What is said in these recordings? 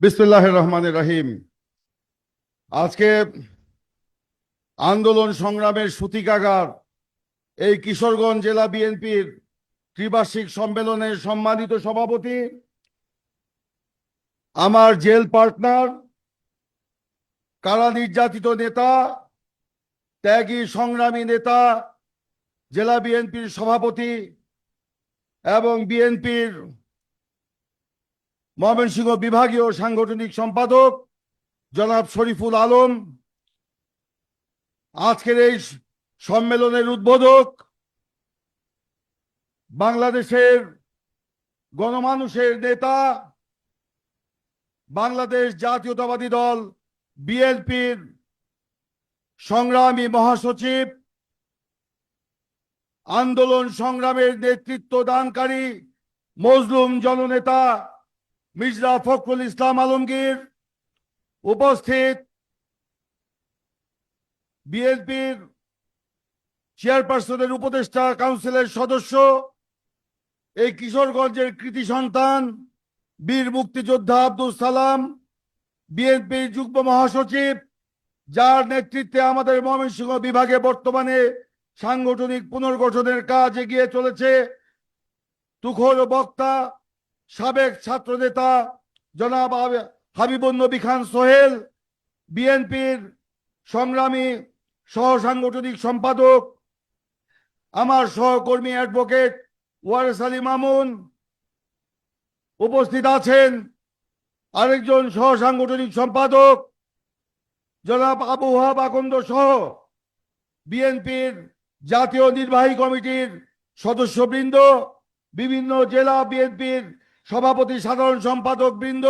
বিসমিল্লাহির রহমানির রহিম। আজকে আন্দোলন সংগ্রামের সূতিকাগার এই কিশোরগঞ্জ জেলা বিএনপির ত্রিবার্ষিক সম্মেলনের সম্মানিত সভাপতি, আমার জেল পার্টনার, কারা নির্যাতিত নেতা, ত্যাগী সংগ্রামী নেতা, জেলা বিএনপির সভাপতি এবং বিএনপির ময়মনসিংহ বিভাগীয় সাংগঠনিক সম্পাদক জনাব শরীফুল আলম, আজকের এই সম্মেলনের উদ্বোধক, বাংলাদেশের গণমানুষের নেতা, বাংলাদেশ জাতীয়তাবাদী দল বিএনপির সংগ্রামী মহাসচিব, আন্দোলন সংগ্রামের নেতৃত্ব দানকারী মজলুম জননেতা মির্জা ফখরুল ইসলাম আলমগীর, উপস্থিত বিএনপির চেয়ারপারসনের উপদেষ্টা কাউন্সিলের সদস্য, এই কিশোরগঞ্জের কৃতি সন্তান বীর মুক্তিযোদ্ধা আব্দুল সালাম, বিএনপির যুগ্ম মহাসচিব, যার নেতৃত্বে আমাদের ময়মনসিংহ বিভাগে বর্তমানে সাংগঠনিক পুনর্গঠনের কাজ এগিয়ে চলেছে, তুখোর বক্তা সাবেক ছাত্রনেতা জনাব হাবিবুন নবী খান সোহেল, বিএনপির সংগ্রামী সহ সাংগঠনিক সম্পাদক আমার সহকর্মী অ্যাডভোকেট ওয়ারেস আলী মামুন, উপস্থিত আছেন আরেকজন সহ সাংগঠনিক সম্পাদক জনাব আবু ওয়াহাব আকন্দ সহ বিএনপির জাতীয় নির্বাহী কমিটির সদস্যবৃন্দ, বিভিন্ন জেলা বিএনপির সভাপতি সাধারণ সম্পাদক বৃন্দ,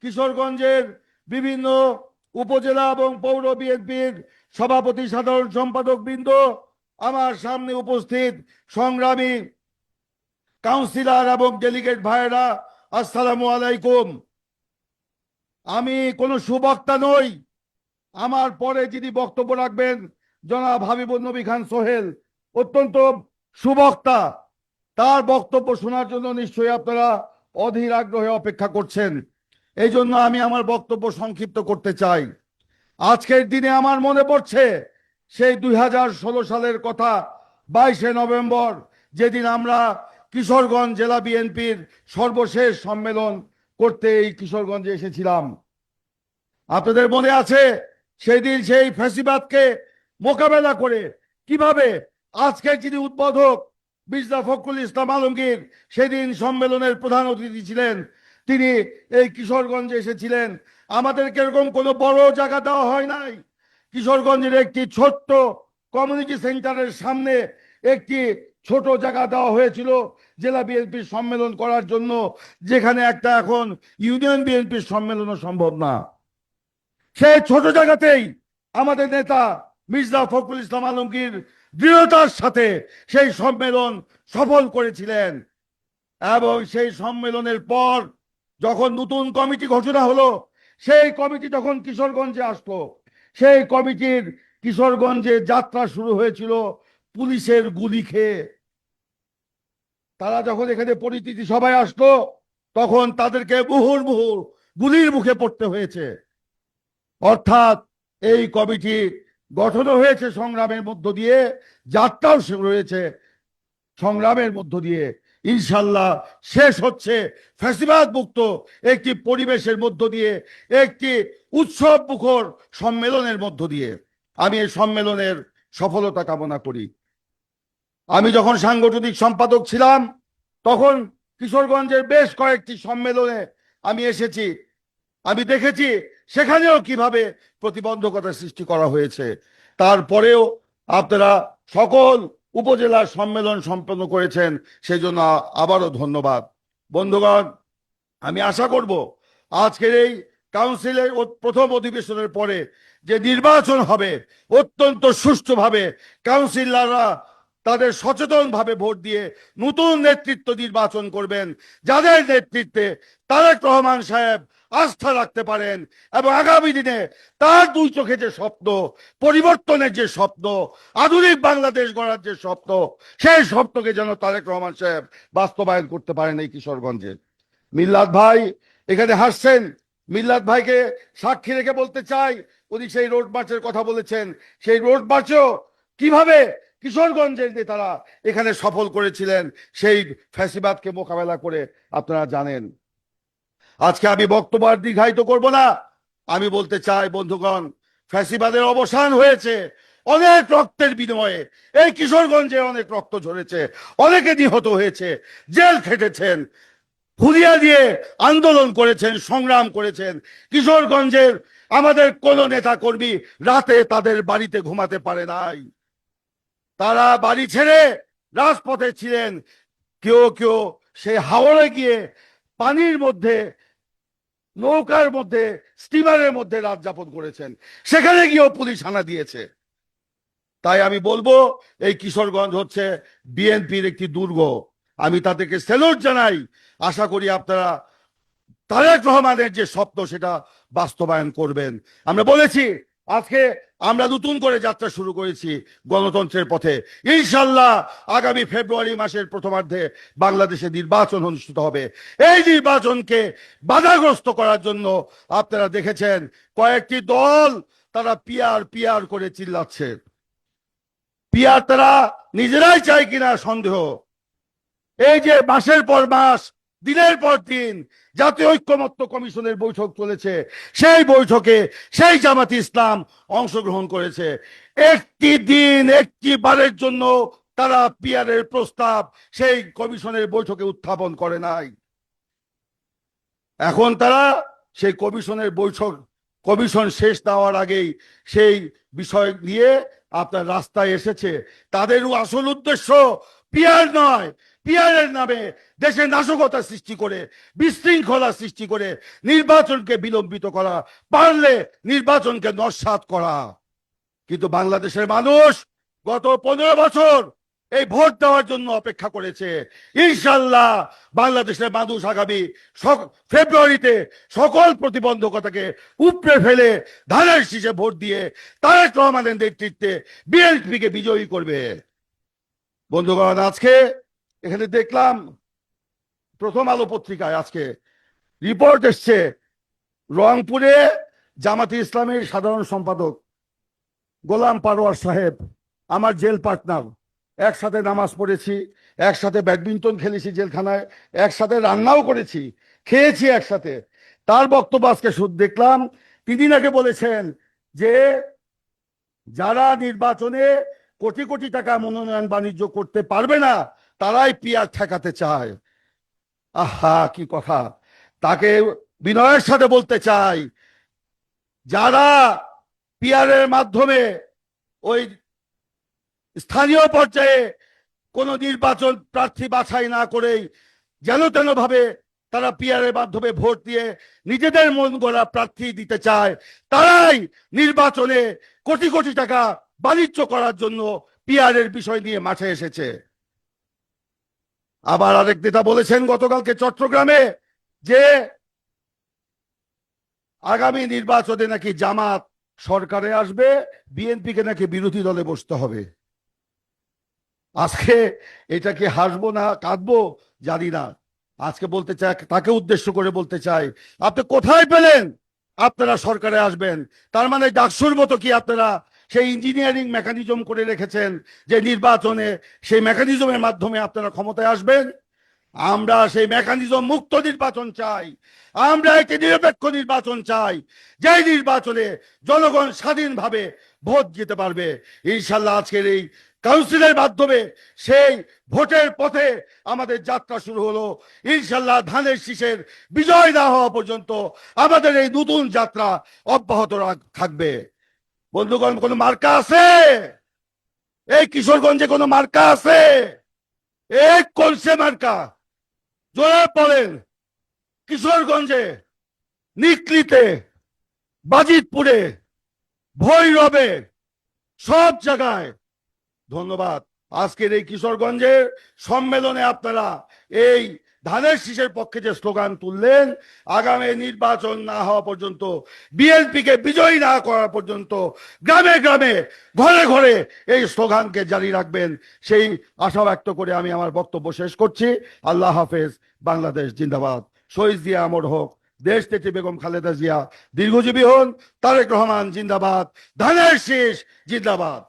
কিশোরগঞ্জের বিভিন্ন উপজেলা এবং পৌর বিএনপির সভাপতি সাধারণ সম্পাদক বৃন্দ, আমার সামনে উপস্থিত সংগ্রামী কাউন্সিলর এবং ডেলিগেট ভাইয়েরা, আসসালামু আলাইকুম। আমি কোনো সুবক্তা নই। আমার পরে যিনি বক্তব্য রাখবেন জনাব হাবিবুন নবী খান সোহেল, অত্যন্ত সুবক্তা। তার বক্তব্য শোনার জন্য নিশ্চয়ই আপনারা অধীর আগ্রহে অপেক্ষা করছেন। এই জন্য আমি আমার বক্তব্য সংক্ষিপ্ত করতে চাই। আজকের দিনে আমার মনে পড়ছে সেই 2016 সালের কথা, 22শে নভেম্বর, যেদিন আমরা কিশোরগঞ্জ জেলা বিএনপির সর্বশেষ সম্মেলন করতে এই কিশোরগঞ্জে এসেছিলাম। আপনাদের মনে আছে সেই দিন সেই ফ্যাসিবাদকে মোকাবেলা করে কিভাবে আজকের যিনি উদ্বোধক মির্জা ফখরুল ইসলাম আলমগীর সেদিন সম্মেলনের প্রধান অতিথি ছিলেন, তিনি এই কিশোরগঞ্জে এসেছিলেন। আমাদেরকে এরকম কোনো বড় জায়গা দেওয়া হয় নাই। কিশোরগঞ্জের একটি ছোট্ট কমিউনিটি সেন্টারের সামনে একটি ছোট জায়গা দেওয়া হয়েছিল জেলা বিএনপির সম্মেলন করার জন্য, যেখানে একটা এখন ইউনিয়ন বিএনপির সম্মেলনও সম্ভব না। সেই ছোট জায়গাতেই আমাদের নেতা মির্জা ফখরুল ইসলাম আলমগীর দৃঢ়তার সাথে সেই সম্মেলন সফল করেছিলেন। এবং সেই সম্মেলনের পর যখন নতুন কমিটি ঘোষণা হলো, সেই কমিটি যখন কিশোরগঞ্জে আসলো, সেই কমিটির কিশোরগঞ্জে যাত্রা শুরু হয়েছিল পুলিশের গুলি খেয়ে। তারা যখন এখানে পরিচিতি সবাই আসলো, তখন তাদেরকে মুহুর্মুহু গুলির মুখে পড়তে হয়েছে। অর্থাৎ এই কমিটি গঠনও হয়েছে সংগ্রামের মধ্য দিয়ে, যাত্রাও শুরু হয়েছে সংগ্রামের মধ্য দিয়ে। ইনশাল্লাহ শেষ হচ্ছে ফ্যাসিবাদ মুক্ত একটি পরিবেশের মধ্য দিয়ে, একটি উৎসব মুখর সম্মেলনের মধ্য দিয়ে। আমি এই সম্মেলনের সফলতা কামনা করি। আমি যখন সাংগঠনিক সম্পাদক ছিলাম, তখন কিশোরগঞ্জের বেশ কয়েকটি সম্মেলনে আমি এসেছি। আমি দেখেছি সেখানেও কিভাবে প্রতিবন্ধকতা সৃষ্টি করা হয়েছে। তারপরেও আপনারা সকল উপজেলার সম্মেলন সম্পন্ন করেছেন, সেই জন্য আবারও ধন্যবাদ। বন্ধুগণ, আমি আশা করব আজকের এই কাউন্সিলের প্রথম অধিবেশনের পরে যে নির্বাচন হবে, অত্যন্ত সুষ্ঠুভাবে কাউন্সিলররা তাদের সচেতনভাবে ভোট দিয়ে নতুন নেতৃত্ব নির্বাচন করবেন, যাদের নেতৃত্বে তারেক রহমান সাহেব আস্থা রাখতে পারেন এবং আগামী দিনে তার দুই চোখে যে স্বপ্ন, পরিবর্তনের যে স্বপ্ন, আধুনিক বাংলাদেশ গড়ার যে স্বপ্ন, সেই স্বপ্নকে যেন তারেক রহমান সাহেব বাস্তবায়ন করতে পারেন এই কিশোরগঞ্জে। মিল্লাত ভাই এখানে হাসছেন মিল্লাত ভাইকে সাক্ষী রেখে বলতে চাই, উনি সেই রোড মার্চের কথা বলেছেন, সেই রোড মার্চও কিভাবে কিশোরগঞ্জের নেতারা এখানে সফল করেছিলেন সেই ফ্যাসিবাদকে মোকাবেলা করে আপনারা জানেন। আজকে আমি বক্তব্য আর দীর্ঘায়িত করব না, আমি বলতে চাই বন্ধুগণ, ফ্যাসিবাদের অবসান হয়েছে অনেক রক্তের বিনিময়ে। এই কিশোরগঞ্জে অনেক রক্ত ঝরেছে, অনেকে নিহত হয়েছে, জেল খেটেছেন, হুলিয়া দিয়ে আন্দোলন করেছেন, সংগ্রাম করেছেন। কিশোরগঞ্জের আমাদের কোন নেতা কর্মী রাতে তাদের বাড়িতে ঘুমাতে পারে নাই, তারা বাড়ি ছেড়ে রাজপথে ছিলেন। কেউ কেউ সেই হাওড়ে গিয়ে পানির মধ্যে, নৌকার মধ্যে, স্টিমারের মধ্যে রাত যাপন করেছেন, সেখানে গিয়েও পুলিশ হানা দিয়েছে। তাই আমি বলবো এই কিশোরগঞ্জ হচ্ছে বিএনপির একটি দুর্গ, আমি তাদেরকে স্যালুট জানাই। আশা করি আপনারা তারেক রহমানের যে স্বপ্ন সেটা বাস্তবায়ন করবেন। আমরা বলেছি আজকে আমরা নতুন করে যাত্রা শুরু করেছি গণতন্ত্রের পথে। ইনশাল্লাহ আগামী ফেব্রুয়ারি মাসের প্রথমার্ধে বাংলাদেশে নির্বাচন অনুষ্ঠিত হবে। এই নির্বাচনকে বাধাগ্রস্ত করার জন্য আপনারা দেখেছেন কয়েকটি দল তারা পিয়ার পিয়ার করে চিল্লাচ্ছে। পিয়ার তারা নিজেরাই চায় কিনা সন্দেহ। এই যে মাসের পর মাস, দিনের পর দিন জাতীয় ঐক্যমত্য কমিশনের বৈঠক চলেছে, সেই বৈঠকে সেই জামাত ইসলাম অংশগ্রহণ করেছে। একটি দিন, একটি বারের জন্য তারা পিয়ারের প্রস্তাব সেই কমিশনের বৈঠকে উত্থাপন করে নাই। এখন তারা সেই কমিশনের বৈঠক, কমিশন শেষ না হওয়ার আগেই সেই বিষয় নিয়ে আপনার রাস্তায় এসেছে। তাদেরও আসল উদ্দেশ্য পিয়ার নয়, পিয়ারের নামে দেশে নাশকতা সৃষ্টি করে, বিশৃঙ্খলা সৃষ্টি করে নির্বাচনকে বিলম্বিত করা, পারলে নির্বাচনকে নস্যাৎ করা। কিন্তু বাংলাদেশের মানুষ গত 15 বছর এই ভোট দেওয়ার জন্য অপেক্ষা করেছে। ইনশাল্লাহ বাংলাদেশের মানুষ আগামী ফেব্রুয়ারিতে সকল প্রতিবন্ধকতাকে উপড়ে ফেলে ধানের শীষে ভোট দিয়ে তারেক রহমানের নেতৃত্বে বিএনপিকে বিজয়ী করবে। বন্ধুগণ, আজকে এখানে দেখলাম প্রথম আলো পত্রিকায় আজকে রিপোর্ট এসছে, রংপুরে জামাতে ইসলামের সাধারণ সম্পাদক গোলাম পারোয়ার সাহেব আমার জেল পার্টনার, একসাথে নামাজ পড়েছি, একসাথে ব্যাডমিন্টন খেলেছি জেলখানায়, একসাথে রান্নাও করেছি, খেয়েছি একসাথে। তার বক্তব্য আজকে দেখলাম, 3 দিন আগে বলেছেন যে যারা নির্বাচনে কোটি কোটি টাকা মনোনয়ন বাণিজ্য করতে পারবে না তারাই পিয়ার ঠেকাতে চায়। আহা, কি কথা! তাকে বিনয়ের সাথে বলতে চাই, যারা পিয়ারের মাধ্যমে ওই স্থানীয় পর্যায়ে কোন নির্বাচন প্রার্থী বাছাই না করেই যেন তেন ভাবে তারা পিয়ারের মাধ্যমে ভোট দিয়ে নিজেদের মন গড়া প্রার্থী দিতে চায়, তারাই নির্বাচনে কোটি কোটি টাকা বাণিজ্য করার জন্য পিয়ারের বিষয় নিয়ে মাঠে এসেছে। আবার আরেক নেতা বলেছেন গতকালকে চট্টগ্রামে যে আগামী নির্বাচনে নাকি জামাত সরকারে আসবে, বিএনপিকে নাকি বিরোধী দলে বসতে হবে। আজকে এটা কি হাসবো না কাঁদবো জানি না। আজকে বলতে চাই, তাকে উদ্দেশ্য করে বলতে চাই, আপনি কোথায় পেলেন আপনারা সরকারে আসবেন? তার মানে ডাকসুর মতো কি আপনারা সেই ইঞ্জিনিয়ারিং মেকানিজম করে রেখেছেন যে নির্বাচনে সেই মেকানিজমের মাধ্যমে আপনারা ক্ষমতায় আসবেন? আমরা সেই মেকানিজম মুক্ত নির্বাচন চাই, আমরা একটি নিরপেক্ষ নির্বাচন চাই, যে নির্বাচনে জনগণ স্বাধীনভাবে ভোট দিতে পারবে। ইনশাল্লাহ আজকের এই কাউন্সিলের মাধ্যমে সেই ভোটের পথে আমাদের যাত্রা শুরু হলো। ইনশাল্লাহ ধানের শীষের বিজয় না হওয়া পর্যন্ত আমাদের এই নতুন যাত্রা অব্যাহত থাকবে। বন্ধুগণ, কোন মার্কা আছে এই কিশোরগঞ্জে? কোন মার্কা আছে? এক কোনসে মার্কা জোরে পড়েন। কিশোরগঞ্জে, নিকলিতে, বাজিতপুরে, ভৈরবে, সব জায়গায়। ধন্যবাদ। আজকের এই কিশোরগঞ্জের সম্মেলনে আপনারা এই ধানের শীষের পক্ষে যে স্লোগান তুললেন, আগামী নির্বাচন না হওয়া পর্যন্ত, বিএনপিকে বিজয়ী না করা পর্যন্ত গ্রামে গ্রামে, ঘরে ঘরে এই স্লোগানকে জারি রাখবেন, সেই আশা ব্যক্ত করে আমি আমার বক্তব্য শেষ করছি। আল্লাহ হাফেজ। বাংলাদেশ জিন্দাবাদ। শহীদ জিয়া অমর হোক। দেশ নেত্রী বেগম খালেদা জিয়া দীর্ঘজীবী হন। তারেক রহমান জিন্দাবাদ, ধানের শীষ জিন্দাবাদ।